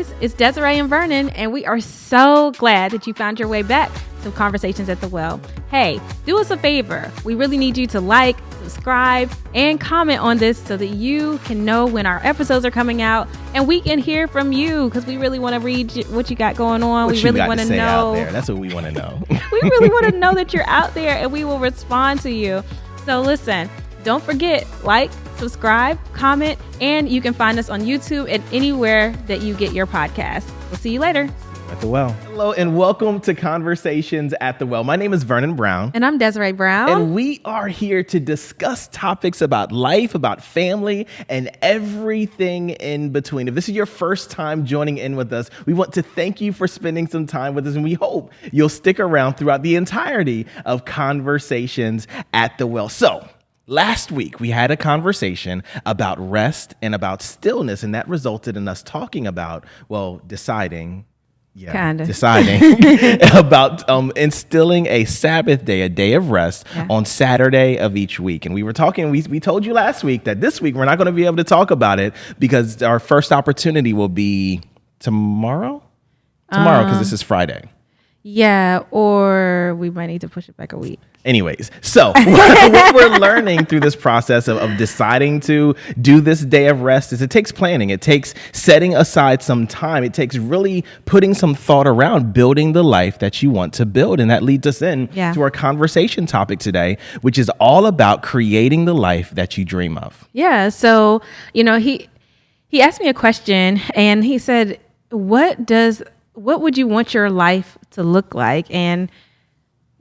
guys, it's Desiree and Vernon, and we are so glad that you found your way back to Conversations at the Well. Hey, do us a favor. We really need you to like, subscribe, and comment on this so that you can know when our episodes are coming out, and we can hear from you because we really want to read what you got going on. What we you really got want to to say know. Out there. That's what we want to know. We really want to know that you're out there, and we will respond to you. So listen, don't forget, like, subscribe, comment, and you can find us on YouTube and anywhere that you get your podcast. We'll see you later. At the Well. Hello and welcome to Conversations at the Well. My name is Vernon Brown. And I'm Desiree Brown. And we are here to discuss topics about life, about family, and everything in between. If this is your first time joining in with us, we want to thank you for spending some time with us, and we hope you'll stick around throughout the entirety of Conversations at the Well. So, last week, we had a conversation about rest and about stillness, and that resulted in us talking about, deciding about instilling a Sabbath day, a day of rest on Saturday of each week. And we were talking, we told you last week that this week we're not going to be able to talk about it because our first opportunity will be tomorrow, because this is Friday. Yeah, or we might need to push it back a week. Anyways, so what we're learning through this process of deciding to do this day of rest is it takes planning. It takes setting aside some time. It takes really putting some thought around building the life that you want to build. And that leads us to our conversation topic today, which is all about creating the life that you dream of. Yeah. So, he asked me a question and he said, what would you want your life to look like? And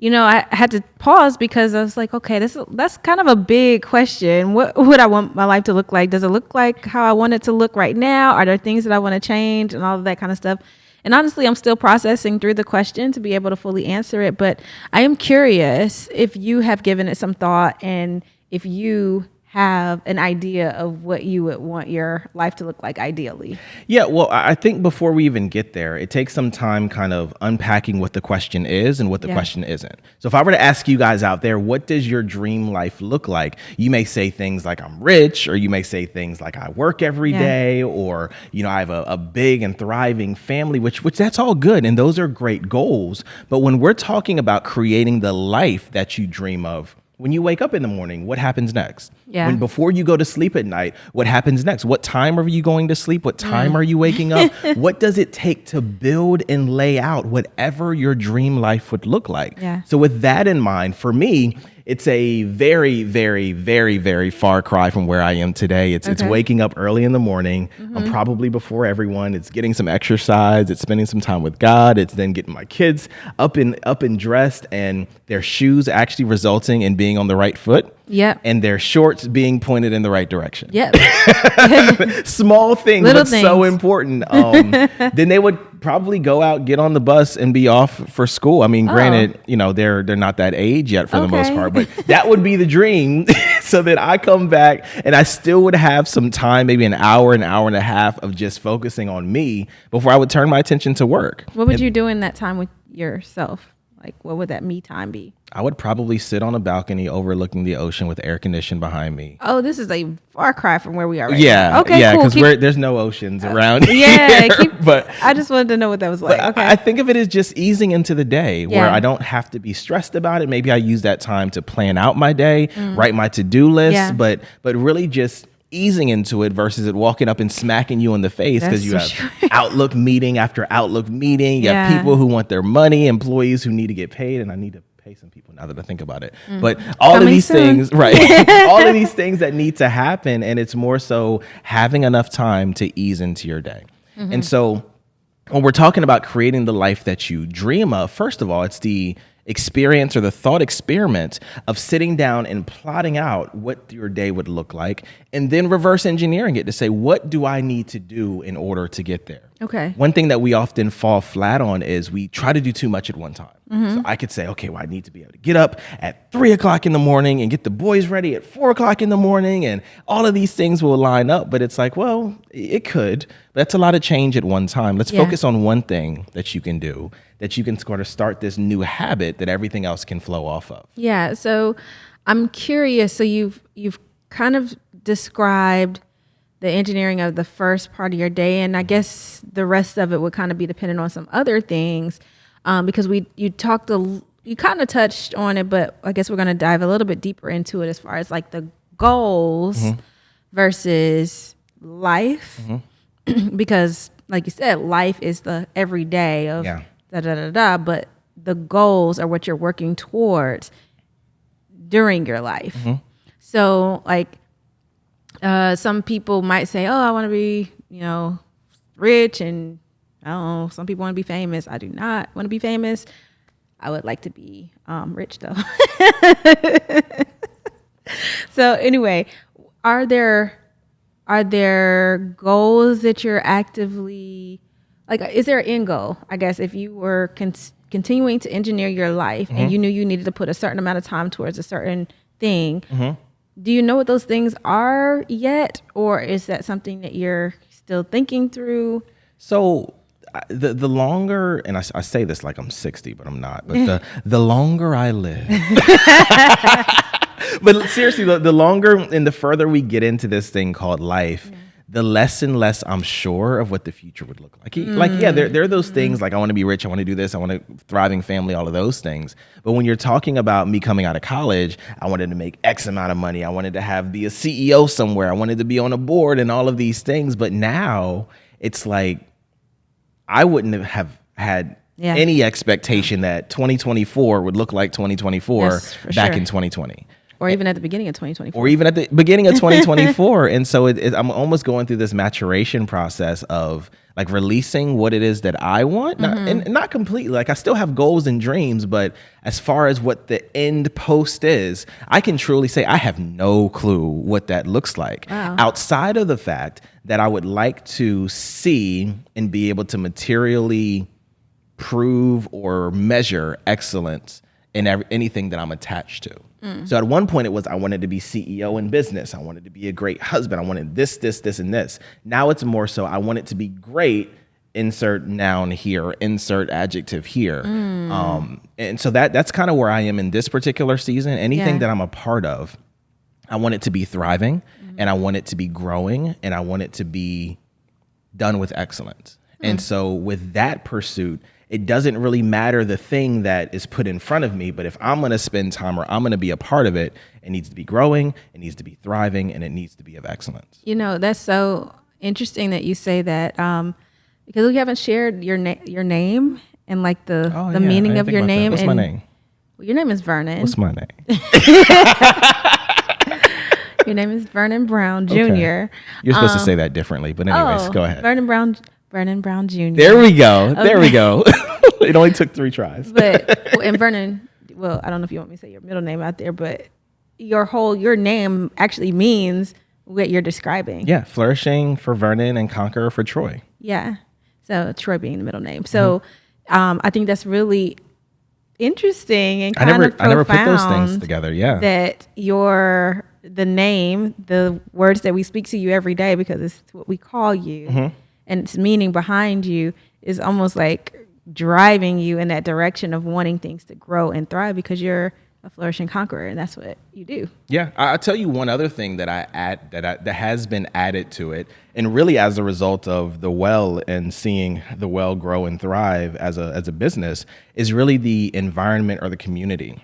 I had to pause because I was like, okay, that's kind of a big question. What would I want my life to look like? Does it look like how I want it to look right now? Are there things that I want to change and all of that kind of stuff? And honestly, I'm still processing through the question to be able to fully answer it. But I am curious if you have given it some thought and if you have an idea of what you would want your life to look like ideally. Yeah, well, I think before we even get there, it takes some time kind of unpacking what the question is and what the question isn't. So if I were to ask you guys out there, what does your dream life look like? You may say things like I'm rich, or you may say things like I work every day, or, I have a big and thriving family, which that's all good. And those are great goals. But when we're talking about creating the life that you dream of, when you wake up in the morning, what happens next? Yeah. Before you go to sleep at night, what happens next? What time are you going to sleep? What time are you waking up? What does it take to build and lay out whatever your dream life would look like? Yeah. So with that in mind, for me, it's a very, very, very, very far cry from where I am today. It's waking up early in the morning. I'm probably before everyone. It's getting some exercise. It's spending some time with God. It's then getting my kids up and dressed, and their shoes actually resulting in being on the right foot. Yep. And their shorts being pointed in the right direction. Yep. Small things, Little but things. so important. Then they would probably go out, get on the bus, and be off for school. I mean, granted, they're not that age yet for the most part, but that would be the dream, so that I come back and I still would have some time, maybe an hour and a half of just focusing on me before I would turn my attention to work. What would you do in that time with yourself? Like, what would that me time be? I would probably sit on a balcony overlooking the ocean with air conditioning behind me. Oh, this is a far cry from where we are right now. now. Okay, yeah, cool. because there's no oceans around here. But I just wanted to know what that was like. Okay. I think of it as just easing into the day where I don't have to be stressed about it. Maybe I use that time to plan out my day, write my to-do list, but really just easing into it versus it walking up and smacking you in the face because you have Outlook meeting after Outlook meeting. You have people who want their money, employees who need to get paid, and I need to pay some people now that I think about it. But all of these things, all of these things that need to happen, and it's more so having enough time to ease into your day. And so when we're talking about creating the life that you dream of, first of all, it's the experience or the thought experiment of sitting down and plotting out what your day would look like, and then reverse engineering it to say, what do I need to do in order to get there? Okay. One thing that we often fall flat on is we try to do too much at one time. So I could say, okay, I need to be able to get up at 3:00 in the morning and get the boys ready at 4:00 in the morning, and all of these things will line up. But it's like, well, it could, but that's a lot of change at one time. Let's focus on one thing that you can do, that you can sort of start this new habit that everything else can flow off of. Yeah. So I'm curious. So you've kind of described the engineering of the first part of your day. And I guess the rest of it would kind of be dependent on some other things, because you kind of touched on it, but I guess we're going to dive a little bit deeper into it as far as like the goals versus life. Because like you said, life is the everyday of but the goals are what you're working towards during your life. So like, some people might say, oh, I want to be, rich, and I don't know, some people want to be famous. I do not want to be famous. I would like to be rich though. So anyway, are there goals that you're actively, like, is there an end goal? I guess if you were continuing to engineer your life and you knew you needed to put a certain amount of time towards a certain thing, do you know what those things are yet? Or is that something that you're still thinking through? So the longer, and I say this like I'm 60, but I'm not, but the longer I live, but seriously, the longer and the further we get into this thing called life, the less and less I'm sure of what the future would look like. There are those things like I want to be rich, I want to do this, I want a thriving family, all of those things. But when you're talking about me coming out of college, I wanted to make X amount of money. I wanted to be a CEO somewhere. I wanted to be on a board and all of these things. But now it's like I wouldn't have had any expectation that 2024 would look like 2024 back in 2020. Or even at the beginning of 2024. Or even at the beginning of 2024. And so I'm almost going through this maturation process of like releasing what it is that I want. And not completely. Like I still have goals and dreams, but as far as what the end post is, I can truly say I have no clue what that looks like. Wow. Outside of the fact that I would like to see and be able to materially prove or measure excellence in anything that I'm attached to. So at one point it was I wanted to be CEO in business. I wanted to be a great husband. I wanted this, and this. Now it's more so I want it to be great, insert noun here, insert adjective here. And so that's kind of where I am in this particular season. Anything that I'm a part of, I want it to be thriving, and I want it to be growing, and I want it to be done with excellence. And so with that pursuit, it doesn't really matter the thing that is put in front of me, but if I'm going to spend time or I'm going to be a part of it, it needs to be growing, it needs to be thriving, and it needs to be of excellence. That's so interesting that you say that, because we haven't shared your name and like the meaning of your name. What's my name? Well, your name is Vernon. What's my name? Your name is Vernon Brown Jr. Okay. You're supposed to say that differently, but anyways, go ahead. Vernon Brown Jr. There we go. Okay. There we go. It only took 3 tries. And Vernon, well, I don't know if you want me to say your middle name out there, but your name actually means what you're describing. Yeah, flourishing for Vernon and conqueror for Troy. Yeah. So Troy being the middle name. So I think that's really interesting and kind of profound. I never put those things together. Yeah. That the name, the words that we speak to you every day, because it's what we call you, and its meaning behind you is almost like driving you in that direction of wanting things to grow and thrive, because you're a flourishing conqueror, and that's what you do. Yeah, I'll tell you one other thing that that has been added to it, and really as a result of the well and seeing the well grow and thrive as a business, is really the environment or the community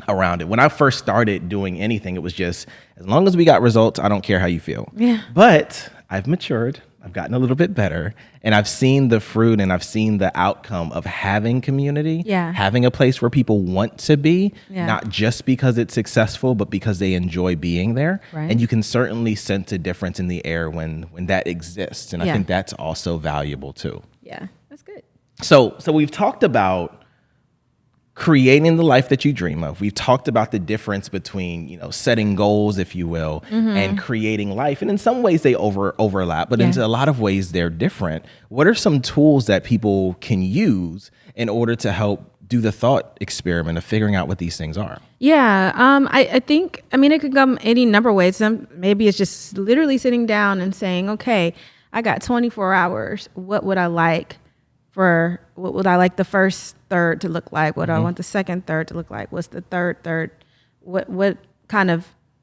around it. When I first started doing anything, it was just, as long as we got results, I don't care how you feel. Yeah. But I've matured. I've gotten a little bit better, and I've seen the fruit and I've seen the outcome of having community, having a place where people want to be, not just because it's successful, but because they enjoy being there. Right. And you can certainly sense a difference in the air when that exists. And I think that's also valuable too. Yeah, that's good. So we've talked about creating the life that you dream of. We've talked about the difference between, setting goals, if you will, and creating life. And in some ways they overlap, but in a lot of ways they're different. What are some tools that people can use in order to help do the thought experiment of figuring out what these things are? Yeah, I think, it could come any number of ways. Maybe it's just literally sitting down and saying, okay, I got 24 hours. What would I like the first third to look like? What do I want the second third to look like? What's the third? What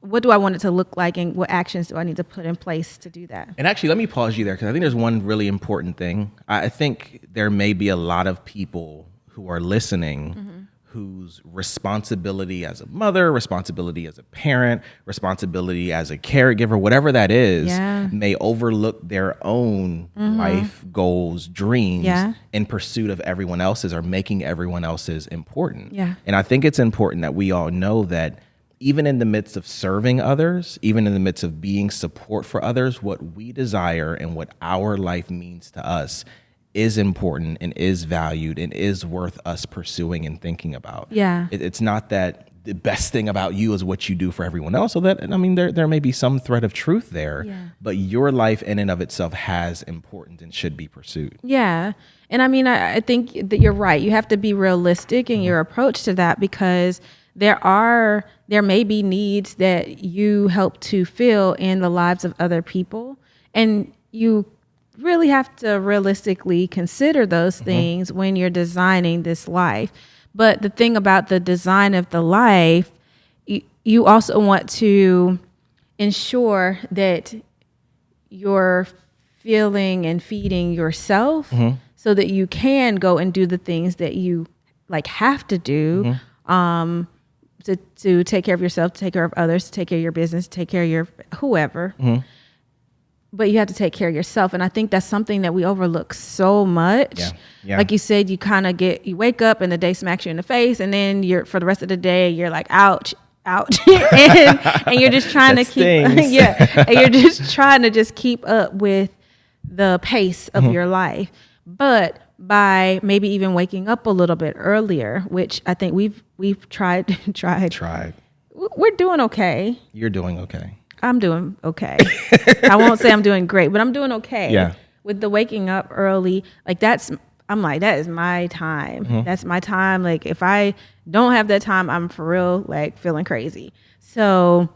what do I want it to look like, and what actions do I need to put in place to do that? And actually, let me pause you there, because I think there's one really important thing. I think there may be a lot of people who are listening whose responsibility as a mother, responsibility as a parent, responsibility as a caregiver, whatever that is, may overlook their own life goals, dreams in pursuit of everyone else's, or making everyone else's important. And I think it's important that we all know that even in the midst of serving others, even in the midst of being support for others, what we desire and what our life means to us is important and is valued and is worth us pursuing and thinking about. It's not that the best thing about you is what you do for everyone else. So that, I mean, there may be some thread of truth there, but your life in and of itself has importance and should be pursued. And I mean, I think that you're right. You have to be realistic in your approach to that, because there may be needs that you help to fill in the lives of other people, and you really have to realistically consider those things when you're designing this life. But the thing about the design of the life, you also want to ensure that you're feeling and feeding yourself so that you can go and do the things that you like have to do to take care of yourself, to take care of others, to take care of your business, to take care of your whoever. But you have to take care of yourself. And I think that's something that we overlook so much. Like you said, you kind of you wake up and the day smacks you in the face, and then for the rest of the day, you're like, ouch. and you're just trying to keep, and you're just trying to just keep up with the pace of your life. But by maybe even waking up a little bit earlier, which I think we've tried. We're doing okay. You're doing okay. I'm doing okay. I won't say I'm doing great, but I'm doing okay. With the waking up early, like that is my time. That's my time. Like if I don't have that time, I'm for real like feeling crazy. So,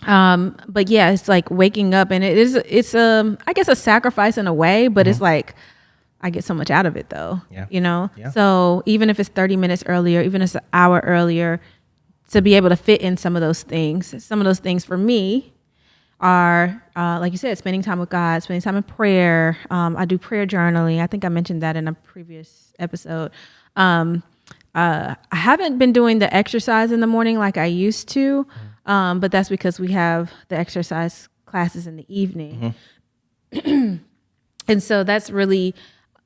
but yeah, it's like waking up, and it's I guess a sacrifice in a way, but it's like I get so much out of it though. You know? So even if it's 30 minutes earlier, even if it's an hour earlier, to be able to fit in some of those things. Some of those things for me are, like you said, spending time with God, spending time in prayer. I do prayer journaling. I think I mentioned that in a previous episode. I haven't been doing the exercise in the morning like I used to, but that's because we have the exercise classes in the evening. And so that's really...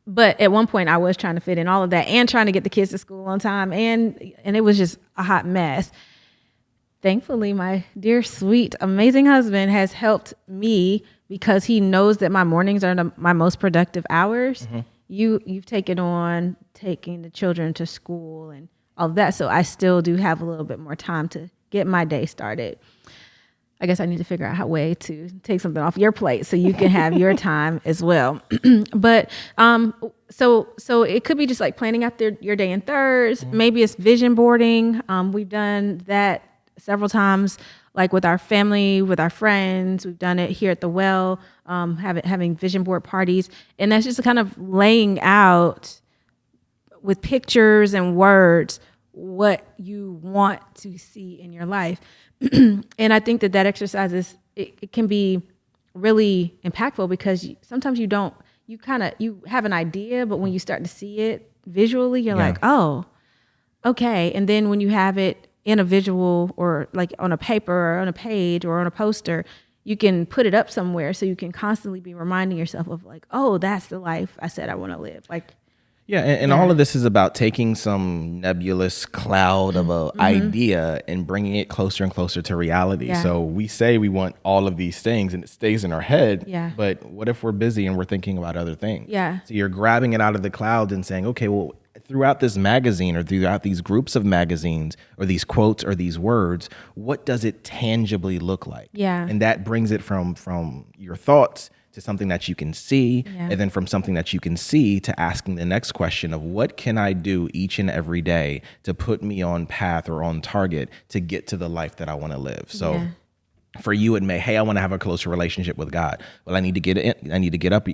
But at one point I was trying to fit in all of that and trying to get the kids to school on time. And it was just a hot mess. Thankfully, my dear, sweet, amazing husband has helped me, because he knows that my mornings are my most productive hours. You've taken on taking the children to school and all of that. So I still do have a little bit more time to get my day started. I guess I need to figure out a way to take something off your plate so you can have your time as well. But so it could be just like planning out your day in thirds. Maybe it's vision boarding. We've done that several times, like with our family, with our friends. We've done it here at the well, having vision board parties. And that's just kind of laying out with pictures and words what you want to see in your life. And I think that exercise it can be really impactful, because sometimes you have an idea, but when you start to see it visually, you're like, oh, okay. And then when you have it in a visual, or like on a paper or on a page or on a poster, you can put it up somewhere, so you can constantly be reminding yourself of like, oh, that's the life I said I want to live. Like, and all of this is about taking some nebulous cloud of an idea and bringing it closer and closer to reality. So we say we want all of these things and it stays in our head, but what if we're busy and we're thinking about other things? So you're grabbing it out of the clouds and saying, okay, well, throughout this magazine or throughout these groups of magazines or these quotes or these words, what does it tangibly look like? And that brings it from your thoughts to something that you can see, and then from something that you can see to asking the next question of what can I do each and every day to put me on path or on target to get to the life that I want to live. So for you, it may, hey, I want to have a closer relationship with God. Well, I need to get up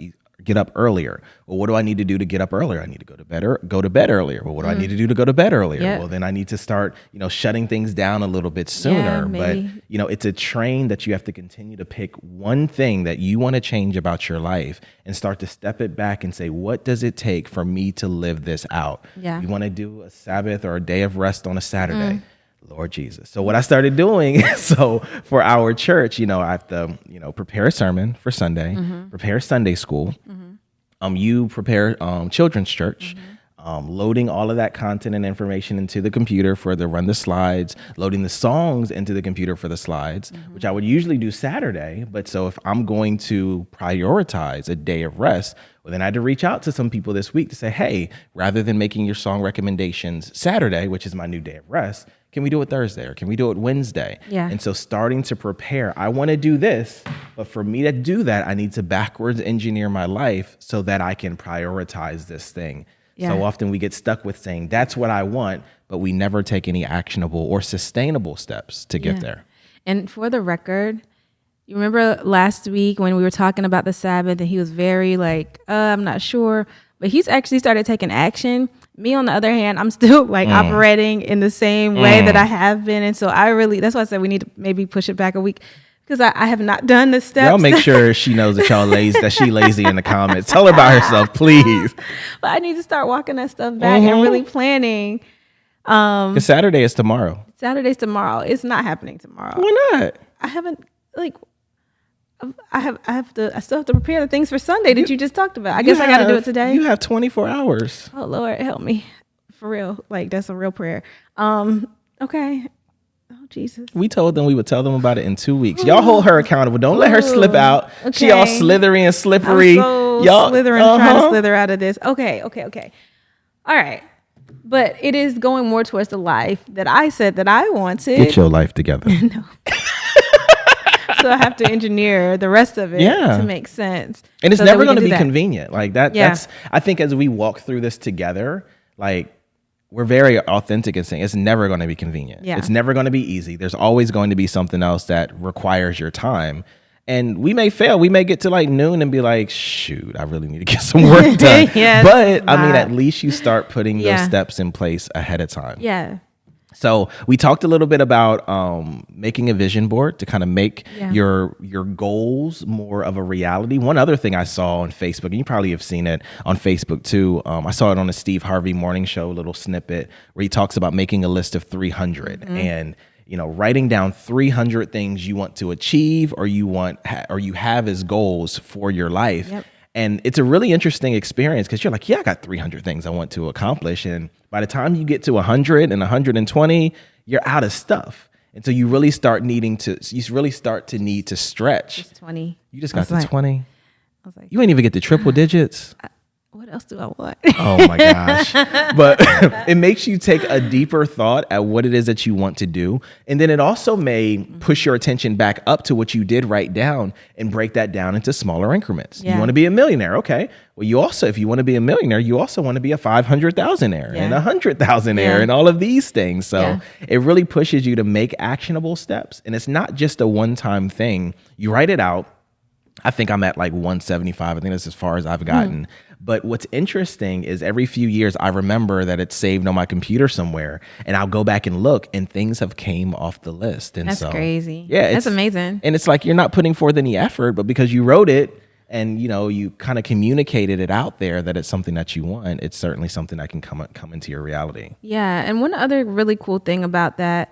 get up earlier. Well, what do I need to do to get up earlier? I need to go to bed earlier. Well, what do I need to do to go to bed earlier? Yep. Well, then I need to start, shutting things down a little bit sooner. But, it's a train that you have to continue to pick one thing that you want to change about your life and start to step it back and say, what does it take for me to live this out? Yeah. You want to do a Sabbath or a day of rest on a Saturday. Lord Jesus. So what I started doing, for our church, I have to, prepare a sermon for Sunday, prepare Sunday school. You prepare children's church, loading all of that content and information into the computer for the run the slides, loading the songs into the computer for the slides, which I would usually do Saturday. But so if I'm going to prioritize a day of rest, well, then I had to reach out to some people this week to say, hey, rather than making your song recommendations Saturday, which is my new day of rest, can we do it Thursday or can we do it Wednesday? Yeah. And so starting to prepare, I want to do this, but for me to do that, I need to backwards engineer my life so that I can prioritize this thing. Yeah. So often we get stuck with saying, that's what I want, but we never take any actionable or sustainable steps to get there. And for the record, you remember last week when we were talking about the Sabbath and he was very I'm not sure, but he's actually started taking action. Me, on the other hand, I'm still operating in the same way that I have been. And so that's why I said we need to maybe push it back a week because I have not done the steps. Y'all make sure she knows that that she lazy in the comments. Tell her about herself, please. But I need to start walking that stuff back and really planning. Because Saturday is tomorrow. Saturday's tomorrow. It's not happening tomorrow. Why not? I haven't I still have to prepare the things for Sunday that you just talked about. I guess I got to do it today. You have 24 hours. Oh Lord, help me. For real. That's a real prayer. Okay. Oh Jesus. We told them we would tell them about it in 2 weeks. Y'all hold her accountable. Don't let her slip out. Okay. She all slithery and slippery. Y'all slithering, trying to slither out of this. Okay. All right. But it is going more towards the life that I said that I wanted. Get your life together. No. So I have to engineer the rest of it to make sense. And it's never going to be convenient. That's, I think as we walk through this together, we're very authentic in saying it's never going to be convenient. Yeah. It's never going to be easy. There's always going to be something else that requires your time. And we may fail. We may get to noon and be like, shoot, I really need to get some work done. But at least you start putting those steps in place ahead of time. Yeah. So we talked a little bit about making a vision board to kind of make your goals more of a reality. One other thing I saw on Facebook, and you probably have seen it on Facebook too. I saw it on a Steve Harvey morning show, little snippet where he talks about making a list of 300 and writing down 300 things you want to achieve or you have as goals for your life. Yep. And it's a really interesting experience because you're like, I got 300 things I want to accomplish. And by the time you get to 100 and 120, you're out of stuff. And so you really start to need to stretch. Just 20. You just got to 20. I was you ain't even get the triple digits. What else do I want? Oh my gosh. But it makes you take a deeper thought at what it is that you want to do. And then it also may push your attention back up to what you did write down and break that down into smaller increments. Yeah. You want to be a millionaire. Okay. Well, if you want to be a millionaire, you also want to be a 500,000-aire and 100,000-aire and all of these things. So it really pushes you to make actionable steps. And it's not just a one-time thing. You write it out. I think I'm at 175. I think that's as far as I've gotten. But what's interesting is every few years I remember that it's saved on my computer somewhere and I'll go back and look and things have came off the list. And that's crazy. Yeah. That's amazing. And it's you're not putting forth any effort, but because you wrote it and, you kind of communicated it out there that it's something that you want, it's certainly something that can come into your reality. Yeah. And one other really cool thing about that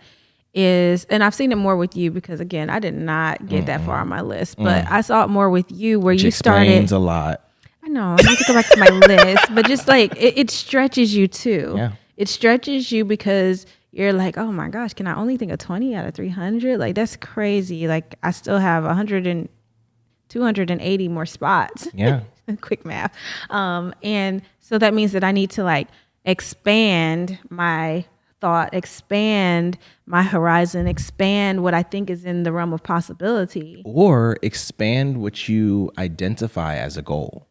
is, and I've seen it more with you because again, I did not get that far on my list, but I saw it more with you where you started. Explains a lot. I know. I need to go back to my list, but just it stretches you too. Yeah. It stretches you because you're like, oh my gosh, can I only think of 20 out of 300? That's crazy. I still have 280 more spots. Yeah. Quick math. And so that means that I need to expand my thought, expand my horizon, expand what I think is in the realm of possibility. Or expand what you identify as a goal.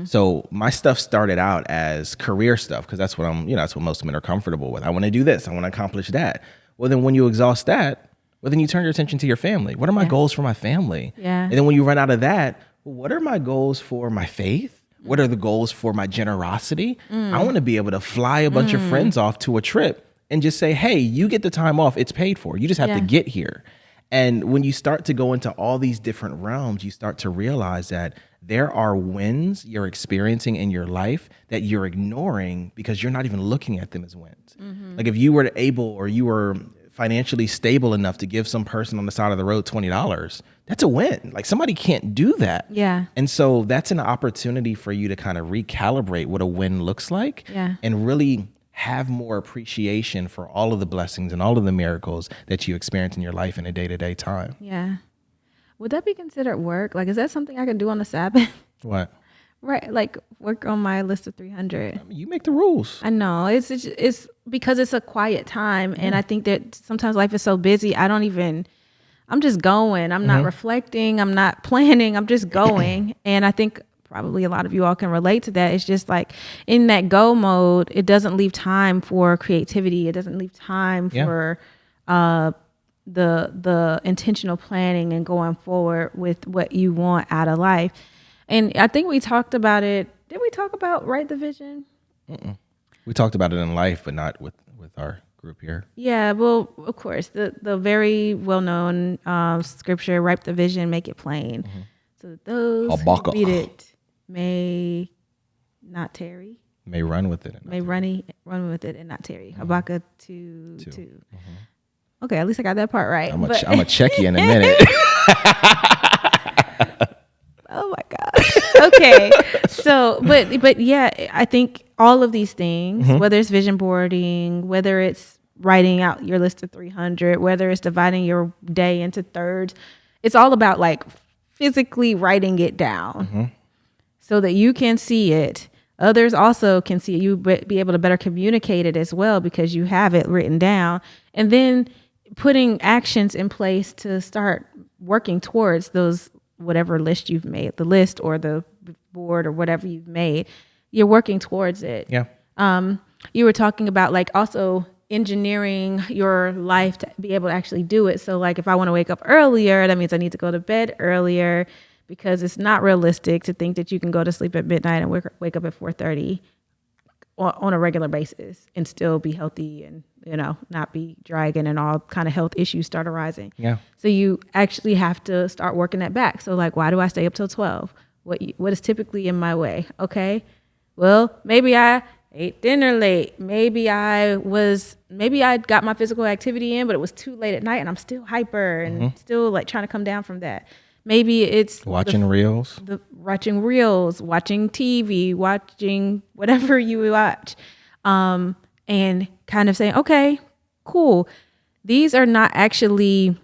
So my stuff started out as career stuff because that's what that's what most men are comfortable with. I want to do this. I want to accomplish that. Well, then when you exhaust that, then you turn your attention to your family. What are my goals for my family? Yeah. And then when you run out of that, what are my goals for my faith? What are the goals for my generosity? I want to be able to fly a bunch of friends off to a trip and just say, hey, you get the time off. It's paid for. You just have to get here. And when you start to go into all these different realms, you start to realize that there are wins you're experiencing in your life that you're ignoring because you're not even looking at them as wins. Like if you were able or you were financially stable enough to give some person on the side of the road $20, that's a win. Like somebody can't do that. Yeah. And so that's an opportunity for you to kind of recalibrate what a win looks like and really have more appreciation for all of the blessings and all of the miracles that you experience in your life in a day-to-day time. Yeah. Would that be considered work? Like, is that something I can do on the Sabbath? What? Right. Like work on my list of 300. I mean, you make the rules. I know it's because it's a quiet time. And I think that sometimes life is so busy. I'm just going. I'm not reflecting. I'm not planning. I'm just going. And I think probably a lot of you all can relate to that. It's just like in that go mode, it doesn't leave time for creativity. It doesn't leave time for the intentional planning and going forward with what you want out of life. And I think we talked about it. Did we talk about Write the Vision? We talked about it in life, but not with our group here. Yeah, well, of course, the very well-known scripture, write the vision, make it plain. So that those who read it may not tarry. May run with it. May run with it and not tarry. Habakkuk 2:2. Okay, at least I got that part right. I'm gonna check you in a minute. Oh my gosh. Okay. So, but yeah, I think all of these things, whether it's vision boarding, whether it's writing out your list of 300, whether it's dividing your day into thirds, it's all about like physically writing it down so that you can see it. Others also can see it. You be able to better communicate it as well because you have it written down, and then putting actions in place to start working towards those, whatever list you've made, the list or the board or whatever you've made, you're working towards it. Yeah. You were talking about like also engineering your life to be able to actually do it. So like if I want to wake up earlier, that means I need to go to bed earlier because it's not realistic to think that you can go to sleep at midnight and wake up at 4:30 on a regular basis and still be healthy and, not be dragging and all kind of health issues start arising. Yeah. So you actually have to start working that back. So like, why do I stay up till 12? What is typically in my way? Okay. Well, maybe I ate dinner late. Maybe I got my physical activity in, but it was too late at night and I'm still hyper and still like trying to come down from that. Maybe it's watching reels, watching TV, watching whatever you watch, and kind of saying, okay, cool. These are not actually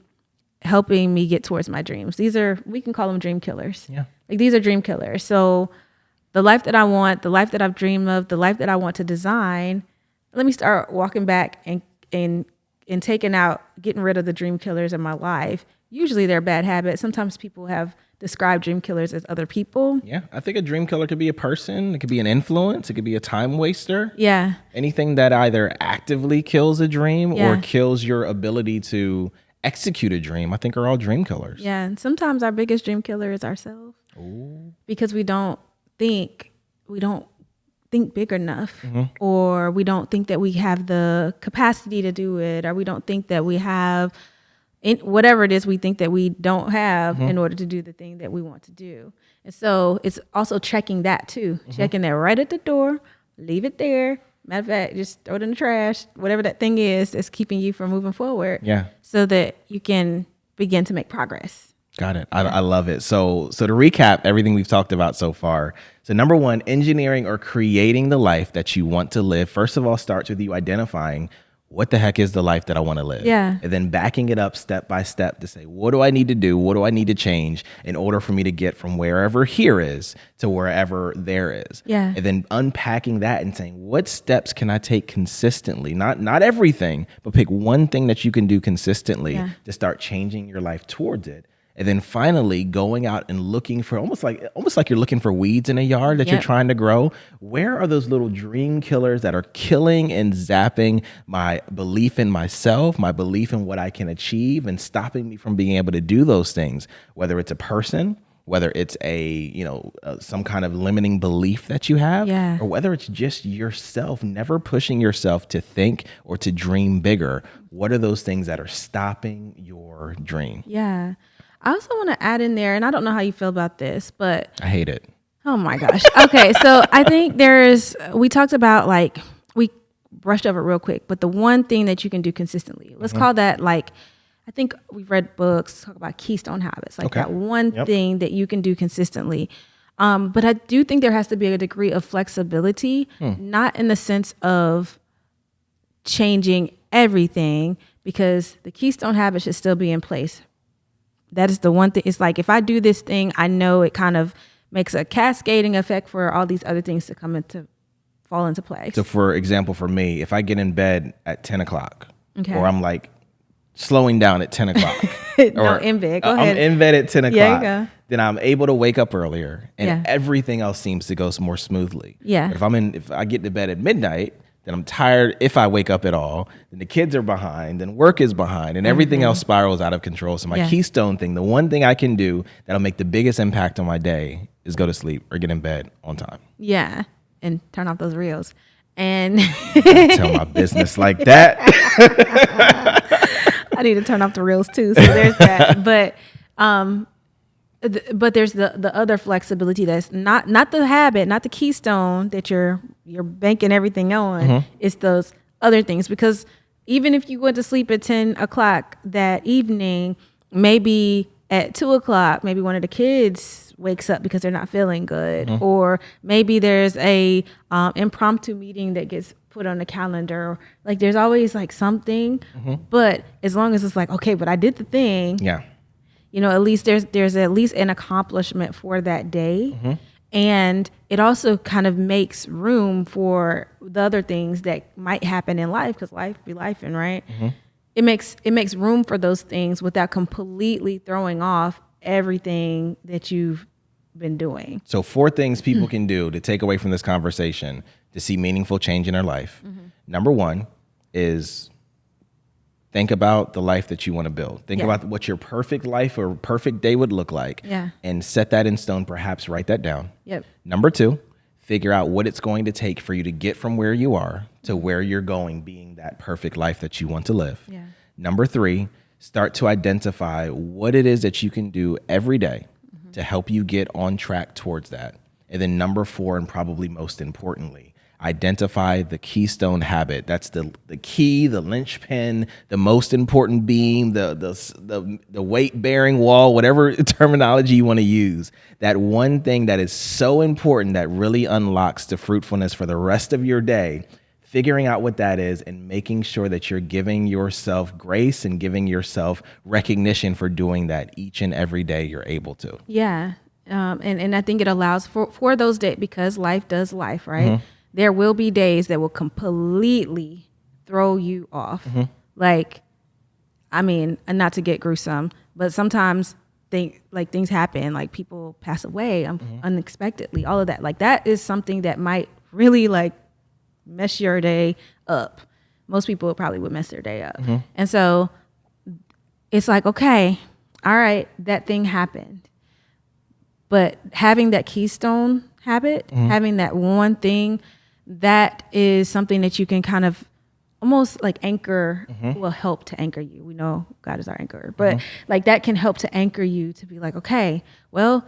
helping me get towards my dreams. We can call them dream killers. Yeah. Like these are dream killers. So the life that I want, the life that I've dreamed of, the life that I want to design, let me start walking back and getting rid of the dream killers in my life. Usually they're bad habits. Sometimes people have described dream killers as other people. Yeah, I think a dream killer could be a person. It could be an influence. It could be a time waster. Yeah. Anything that either actively kills a dream or kills your ability to execute a dream, I think are all dream killers. Yeah, and sometimes our biggest dream killer is ourselves. Ooh. Because we don't think big enough, or we don't think that we have the capacity to do it, or we don't think that we have whatever it is we think that we don't have in order to do the thing that we want to do. And so it's also checking that too, checking that right at the door, leave it there. Matter of fact, just throw it in the trash, whatever that thing is that's keeping you from moving forward. Yeah. So that you can begin to make progress. Got it. I love it. So to recap everything we've talked about so far. So number one, engineering or creating the life that you want to live. First of all, starts with you identifying what the heck is the life that I want to live? Yeah. And then backing it up step by step to say, what do I need to do? What do I need to change in order for me to get from wherever here is to wherever there is? Yeah. And then unpacking that and saying, what steps can I take consistently? Not everything, but pick one thing that you can do consistently to start changing your life towards it. And then finally going out and looking for almost like you're looking for weeds in a yard that you're trying to grow. Where are those little dream killers that are killing and zapping my belief in myself, my belief in what I can achieve, and stopping me from being able to do those things, whether it's a person, whether it's some kind of limiting belief that you have, Yeah. or whether it's just yourself, never pushing yourself to think or to dream bigger. What are those things that are stopping your dream? Yeah. I also want to add in there, and I don't know how you feel about this, but I hate it. oh my gosh. Okay. So I think we talked about we brushed over it real quick, but the one thing that you can do consistently, let's call that I think we've read books talk about keystone habits, that one thing that you can do consistently. But I do think there has to be a degree of flexibility, not in the sense of changing everything, because the keystone habit should still be in place. That is the one thing. It's like, if I do this thing, I know it kind of makes a cascading effect for all these other things to fall into place. So for example, for me, if I get in bed at 10 o'clock, Okay. or I'm slowing down at 10 o'clock. No, in bed. Go ahead. I'm in bed at 10 o'clock. Yeah, you go. Then I'm able to wake up earlier, and Yeah. everything else seems to go more smoothly. Yeah. But if I get to bed at midnight, then I'm tired if I wake up at all. Then the kids are behind, then work is behind, and everything else spirals out of control. So my keystone thing, the one thing I can do that'll make the biggest impact on my day is go to sleep or get in bed on time. Yeah. And turn off those reels. And Tell my business like that. I need to turn off the reels too. So there's that. But there's the other flexibility that's not the habit, not the keystone that you're banking everything on. It's those other things, because even if you went to sleep at 10 o'clock that evening, maybe at 2 o'clock, maybe one of the kids wakes up because they're not feeling good, or maybe there's a impromptu meeting that gets put on the calendar. There's always something, but as long as it's okay, but I did the thing. Yeah. At least there's at least an accomplishment for that day. And it also kind of makes room for the other things that might happen in life, because life be lifing, right? It makes room for those things without completely throwing off everything that you've been doing. So 4 things people can do to take away from this conversation to see meaningful change in their life. Number 1 is think about the life that you want to build. Think about what your perfect life or perfect day would look like. Yeah. And set that in stone, perhaps write that down. Yep. Number 2, figure out what it's going to take for you to get from where you are to where you're going, being that perfect life that you want to live. Yeah. Number 3, start to identify what it is that you can do every day to help you get on track towards that. And then number 4, and probably most importantly, identify the keystone habit. That's the key, the linchpin, the most important beam, the weight-bearing wall, whatever terminology you want to use. That one thing that is so important that really unlocks the fruitfulness for the rest of your day. Figuring out what that is and making sure that you're giving yourself grace and giving yourself recognition for doing that each and every day you're able to. Yeah. And I think it allows for those days, because life does life, right? There will be days that will completely throw you off. And not to get gruesome, but sometimes things happen, people pass away unexpectedly, all of that. That is something that might really mess your day up. Most people probably would mess their day up. And so it's okay, all right, that thing happened. But having that keystone habit, having that one thing, that is something that you can kind of almost anchor, will help to anchor you. We know God is our anchor, but that can help to anchor you to be okay, well,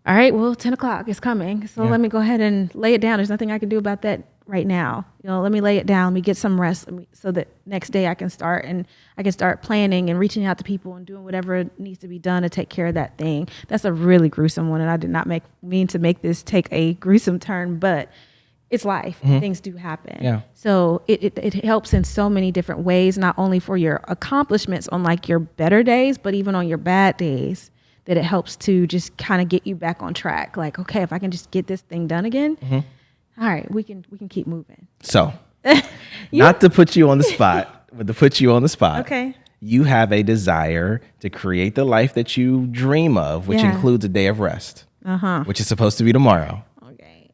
all right, well, 10 o'clock is coming. So let me go ahead and lay it down. There's nothing I can do about that right now. Let me lay it down. Let me get some rest, so that next day I can start planning and reaching out to people and doing whatever needs to be done to take care of that thing. That's a really gruesome one, and I did not mean to make this take a gruesome turn, but it's life. Things do happen. Yeah. So it helps in so many different ways, not only for your accomplishments on your better days, but even on your bad days, that it helps to just kind of get you back on track. Okay, if I can just get this thing done again, all right, we can keep moving. So, not to put you on the spot, but to put you on the spot. Okay. You have a desire to create the life that you dream of, which includes a day of rest, which is supposed to be tomorrow. Okay.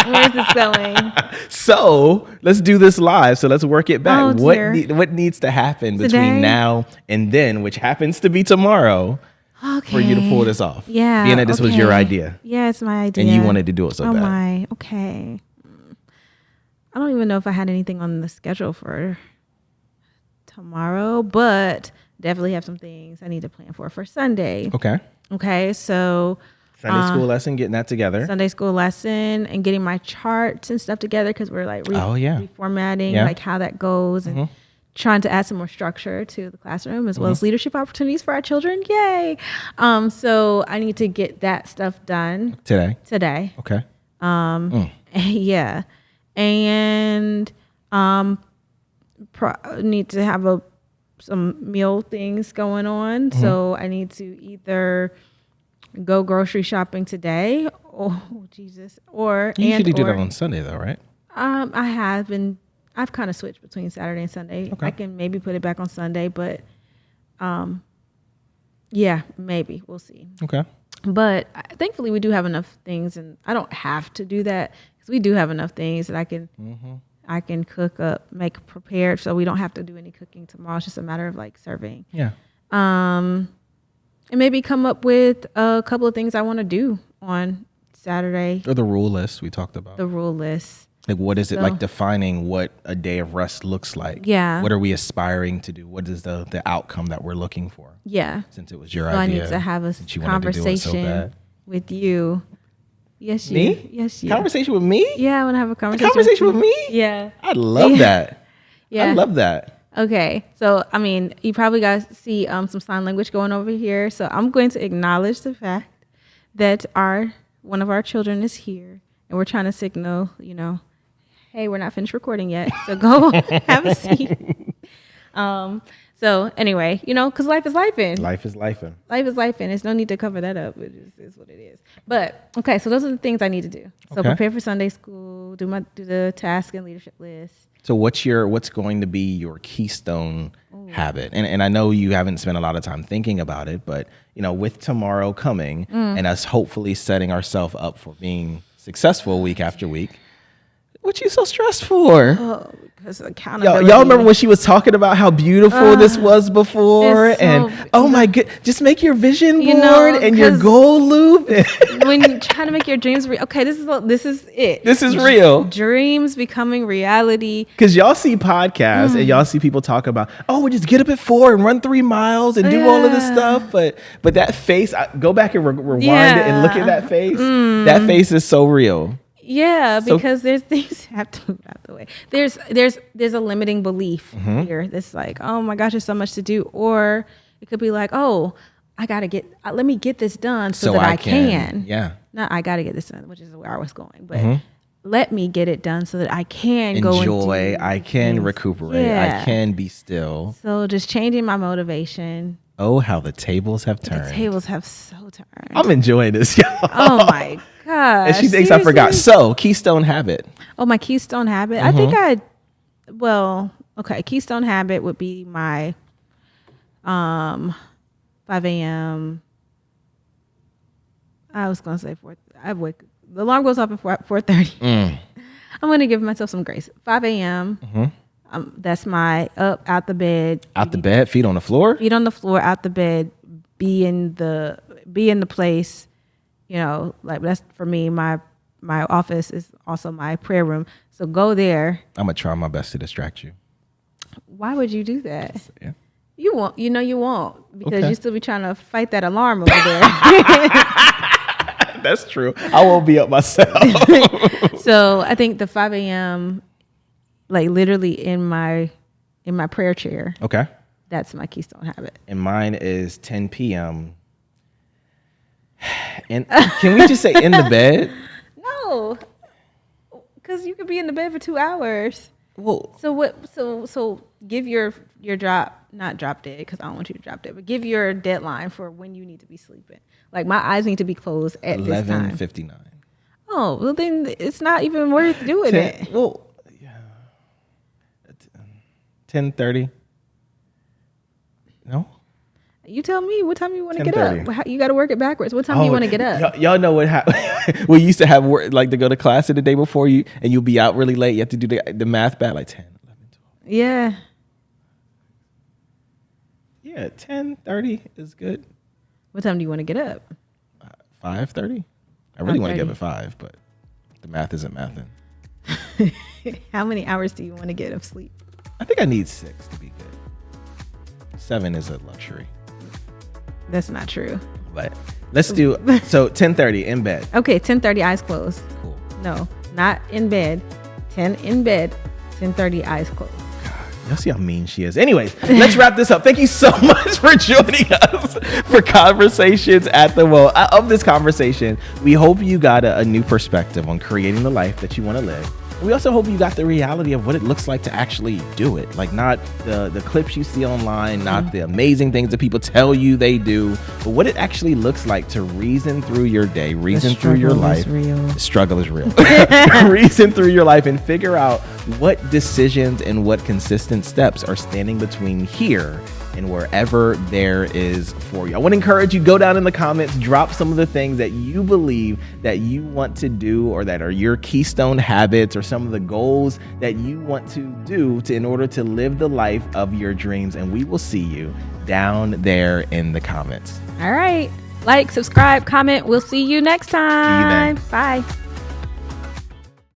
Where's this going? So let's do this live. So let's work it back. Oh, dear. What needs to happen Today? between now and then, which happens to be tomorrow, for you to pull this off. Yeah. Being that this was your idea. Yeah, it's my idea. And you wanted to do it so bad. Oh my. Okay. I don't even know if I had anything on the schedule for tomorrow, but definitely have some things I need to plan for Sunday. Okay. So Sunday school lesson, getting that together. Sunday school lesson and getting my charts and stuff together because we're like reformatting like how that goes and trying to add some more structure to the classroom as well as leadership opportunities for our children. Yay. So I need to get that stuff done today. Okay. Yeah. And need to have some meal things going on. So I need to either go grocery shopping today. Oh, Jesus. Or you usually do that on Sunday though, right? I've kind of switched between Saturday and Sunday. Okay. I can maybe put it back on Sunday, but yeah, maybe. We'll see. Okay. But thankfully we do have enough things, and I don't have to do that because we do have enough things that I can cook up, make prepared, so we don't have to do any cooking tomorrow. It's just a matter of like serving. Yeah. And maybe come up with a couple of things I want to do on Saturday. Or the rule list we talked about. The rule list. Like, what is it like defining what a day of rest looks like? Yeah. What are we aspiring to do? What is the outcome that we're looking for? Yeah. Since it was your idea. I need to have a conversation with you. Yes, you. Me? Yes, you. Conversation with me? Yeah, I want to have a conversation. A conversation with me? Yeah. I love that. Yeah. I love that. Okay. So, I mean, you probably guys see some sign language going over here. So I'm going to acknowledge the fact that one of our children is here and we're trying to signal, hey, we're not finished recording yet. So go have a seat. So anyway, because life is lifing. Life is lifing. Life is lifing. There's no need to cover that up. It is what it is. But okay, so those are the things I need to do. So prepare for Sunday school, do the task and leadership list. So what's going to be your keystone habit? And I know you haven't spent a lot of time thinking about it, but with tomorrow coming and us hopefully setting ourselves up for being successful week after week, what you so stressed for? Oh, because accountability. Y'all remember when she was talking about how beautiful this was before? My God, just make your vision board and your goal loop. When you're trying to make your dreams real. Okay, this is it. This is real. Dreams becoming reality. Because y'all see podcasts and y'all see people talk about, we just get up at 4 and run 3 miles and do all of this stuff. But that face, go back and rewind it and look at that face. That face is so real. Yeah, because there's things that have to move out the way. There's a limiting belief here that's like, oh my gosh, there's so much to do. Or it could be like, I gotta let me get this done so that I can. Yeah. Not I gotta get this done, which is where I was going. But let me get it done so that I can enjoy, I can recuperate, I can be still. So just changing my motivation. Oh, how the tables have turned. The tables have so turned. I'm enjoying this, y'all. Oh my gosh. And she thinks I forgot. So, keystone habit. Oh, my keystone habit. I think keystone habit would be my 5 a.m. I was going to say 4. The alarm goes off at 4:30. I'm going to give myself some grace. 5 a.m. That's my out the bed. Out the bed, feet on the floor? Feet on the floor, out the bed, be in the place. Like that's for me, my office is also my prayer room. So go there. I'm going to try my best to distract you. Why would you do that? Yeah. You won't. You won't because you still be trying to fight that alarm over there. That's true. I won't be up myself. So I think the 5 a.m., like literally in my prayer chair. Okay. That's my keystone habit. And mine is 10 p.m. And can we just say in the bed? No, because you could be in the bed for 2 hours. Well, so what? So give your not drop dead because I don't want you to drop dead, but give your deadline for when you need to be sleeping. Like my eyes need to be closed at this time. 11:59. Oh well, then it's not even worth doing it. Well, yeah. 10:30. No. You tell me what time you want to get up. You got to work it backwards. What time do you want to get up? Y'all know what happened. We used to have work, like to go to class the day before and you'll be out really late. You have to do the math back like 10, 11, 12. Yeah. Yeah, 10:30 is good. What time do you want to get up? 5:30. I really want to get up 5:30. at 5, but the math isn't mathing. How many hours do you want to get of sleep? I think I need 6 to be good. 7 is a luxury. That's not true. But let's do, so 10:30 in bed. Okay, 10:30, eyes closed. Cool. No, not in bed. 10 in bed, 10:30, eyes closed. Y'all see how mean she is. Anyways, let's wrap this up. Thank you so much for joining us for Conversations at the Well. Of this conversation, we hope you got a new perspective on creating the life that you want to live. We also hope you got the reality of what it looks like to actually do it. Like not the clips you see online, not the amazing things that people tell you they do, but what it actually looks like to reason through your day, reason through your life. The struggle is real. Reason through your life and figure out what decisions and what consistent steps are standing between here and wherever there is for you. I want to encourage you, go down in the comments, drop some of the things that you believe that you want to do or that are your keystone habits or some of the goals that you want to do in order to live the life of your dreams. And we will see you down there in the comments. All right. Like, subscribe, comment. We'll see you next time. See you then. Bye.